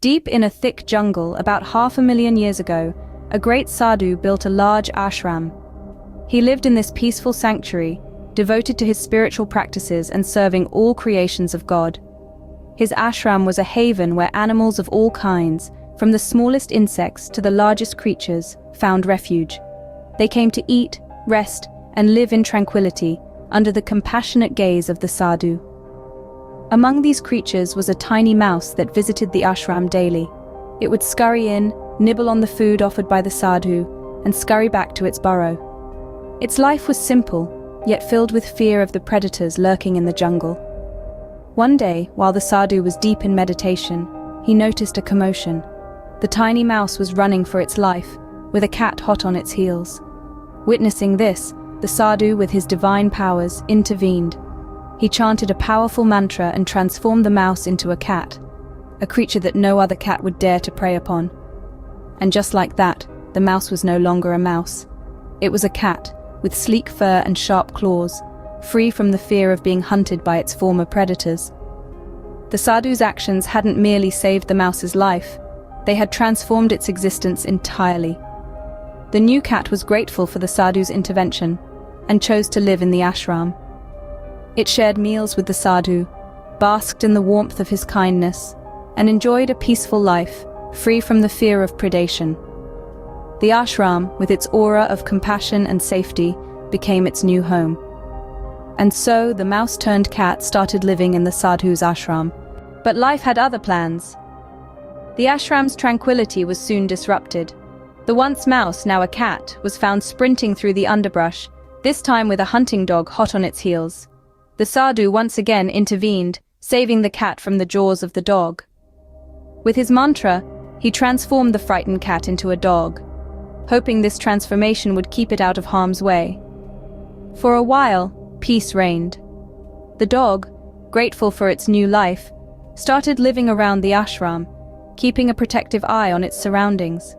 Deep in a thick jungle, about 500,000 years ago, a great sadhu built a large ashram. He lived in this peaceful sanctuary, devoted to his spiritual practices and serving all creations of God. His ashram was a haven where animals of all kinds, from the smallest insects to the largest creatures, found refuge. They came to eat, rest, and live in tranquility under the compassionate gaze of the sadhu. Among these creatures was a tiny mouse that visited the ashram daily. It would scurry in, nibble on the food offered by the sadhu, and scurry back to its burrow. Its life was simple, yet filled with fear of the predators lurking in the jungle. One day, while the sadhu was deep in meditation, he noticed a commotion. The tiny mouse was running for its life, with a cat hot on its heels. Witnessing this, the sadhu, with his divine powers, intervened. He chanted a powerful mantra and transformed the mouse into a cat, a creature that no other cat would dare to prey upon. And just like that, the mouse was no longer a mouse. It was a cat, with sleek fur and sharp claws, free from the fear of being hunted by its former predators. The sadhu's actions hadn't merely saved the mouse's life, they had transformed its existence entirely. The new cat was grateful for the sadhu's intervention, and chose to live in the ashram. It shared meals with the sadhu, basked in the warmth of his kindness, and enjoyed a peaceful life, free from the fear of predation. The ashram, with its aura of compassion and safety, became its new home. And so the mouse-turned-cat started living in the sadhu's ashram. But life had other plans. The ashram's tranquility was soon disrupted. The once mouse, now a cat, was found sprinting through the underbrush, this time with a hunting dog hot on its heels. The sadhu once again intervened, saving the cat from the jaws of the dog. With his mantra, he transformed the frightened cat into a dog, hoping this transformation would keep it out of harm's way. For a while, peace reigned. The dog, grateful for its new life, started living around the ashram, keeping a protective eye on its surroundings.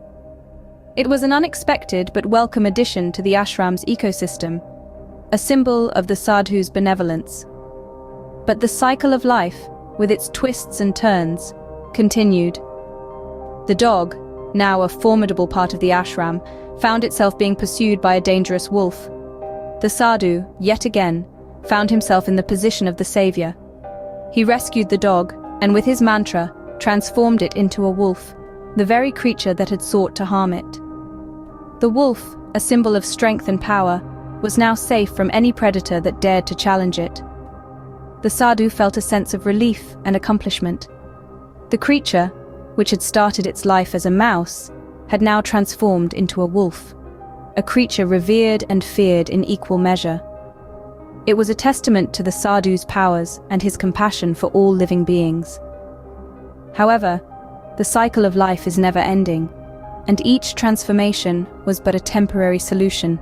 It was an unexpected but welcome addition to the ashram's ecosystem, a symbol of the sadhu's benevolence. But the cycle of life, with its twists and turns, continued. The dog, now a formidable part of the ashram, found itself being pursued by a dangerous wolf. The sadhu, yet again, found himself in the position of the savior. He rescued the dog, and with his mantra, transformed it into a wolf, the very creature that had sought to harm it. The wolf, a symbol of strength and power, was now safe from any predator that dared to challenge it. The sadhu felt a sense of relief and accomplishment. The creature, which had started its life as a mouse, had now transformed into a wolf, a creature revered and feared in equal measure. It was a testament to the sadhu's powers and his compassion for all living beings. However, the cycle of life is never ending, and each transformation was but a temporary solution.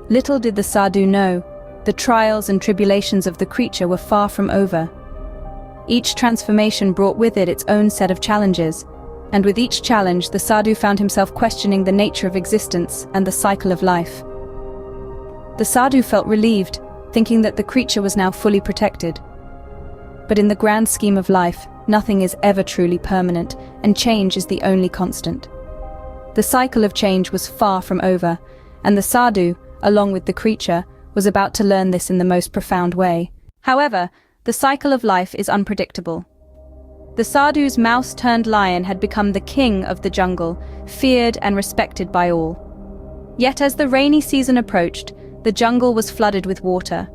Little did the sadhu know, the trials and tribulations of the creature were far from over. Each transformation brought with it its own set of challenges, and with each challenge the sadhu found himself questioning the nature of existence and the cycle of life. The sadhu felt relieved, thinking that the creature was now fully protected. But in the grand scheme of life, nothing is ever truly permanent, and change is the only constant. The cycle of change was far from over, and the sadhu, along with the creature, was about to learn this in the most profound way. However, the cycle of life is unpredictable. The sadhu's mouse-turned-lion had become the king of the jungle, feared and respected by all. Yet as the rainy season approached, the jungle was flooded with water.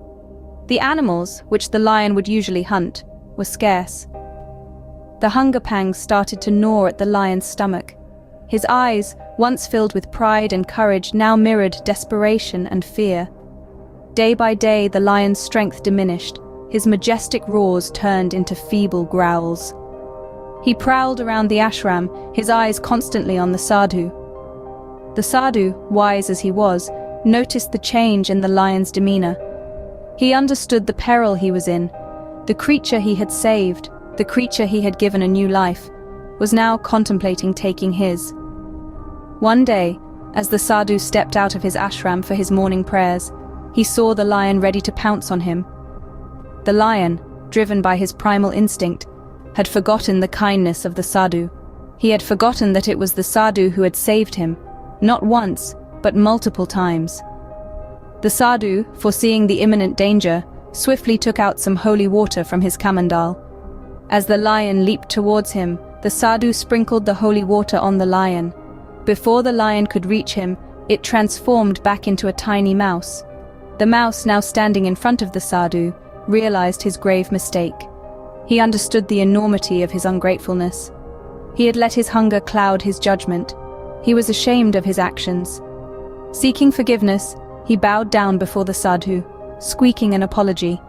The animals, which the lion would usually hunt, were scarce. The hunger pangs started to gnaw at the lion's stomach. His eyes, once filled with pride and courage, now mirrored desperation and fear. Day by day, the lion's strength diminished. His majestic roars turned into feeble growls. He prowled around the ashram, his eyes constantly on the sadhu. The sadhu, wise as he was, noticed the change in the lion's demeanor. He understood the peril he was in. The creature he had saved, the creature he had given a new life, was now contemplating taking his. One day, as the sadhu stepped out of his ashram for his morning prayers, he saw the lion ready to pounce on him. The lion, driven by his primal instinct, had forgotten the kindness of the Sadhu. He had forgotten that it was the Sadhu who had saved him, not once, but multiple times. The Sadhu, foreseeing the imminent danger, swiftly took out some holy water from his kamandal. As the lion leaped towards him, the Sadhu sprinkled the holy water on the lion. Before the lion could reach him, it transformed back into a tiny mouse. The mouse, now standing in front of the Sadhu, realized his grave mistake. He understood the enormity of his ungratefulness. He had let his hunger cloud his judgment. He was ashamed of his actions. Seeking forgiveness, he bowed down before the Sadhu, squeaking an apology.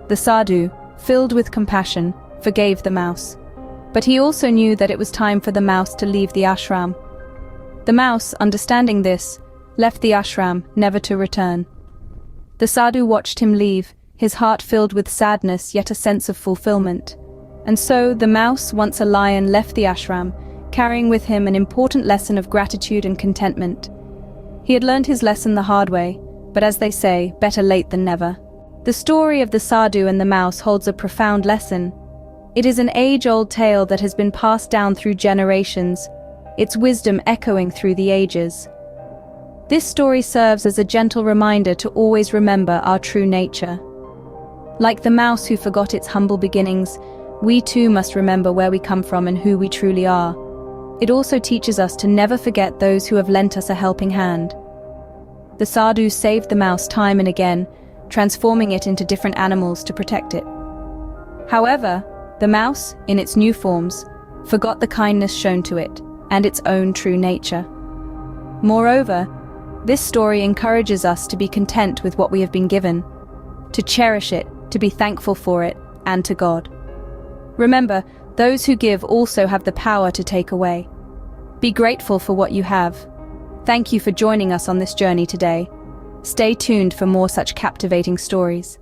The Sadhu, filled with compassion, forgave the mouse. But he also knew that it was time for the mouse to leave the ashram. The mouse, understanding this, left the ashram, never to return. The Sadhu watched him leave, his heart filled with sadness yet a sense of fulfillment. And so the mouse, once a lion, left the ashram, carrying with him an important lesson of gratitude and contentment. He had learned his lesson the hard way, but as they say, better late than never. The story of the Sadhu and the mouse holds a profound lesson. It is an age-old tale that has been passed down through generations, its wisdom echoing through the ages. This story serves as a gentle reminder to always remember our true nature. Like the mouse who forgot its humble beginnings, we too must remember where we come from and who we truly are. It also teaches us to never forget those who have lent us a helping hand. The Sadhu saved the mouse time and again, transforming it into different animals to protect it. However, the mouse, in its new forms, forgot the kindness shown to it and its own true nature. Moreover, this story encourages us to be content with what we have been given, to cherish it, to be thankful for it, and to God. Remember, those who give also have the power to take away. Be grateful for what you have. Thank you for joining us on this journey today. Stay tuned for more such captivating stories.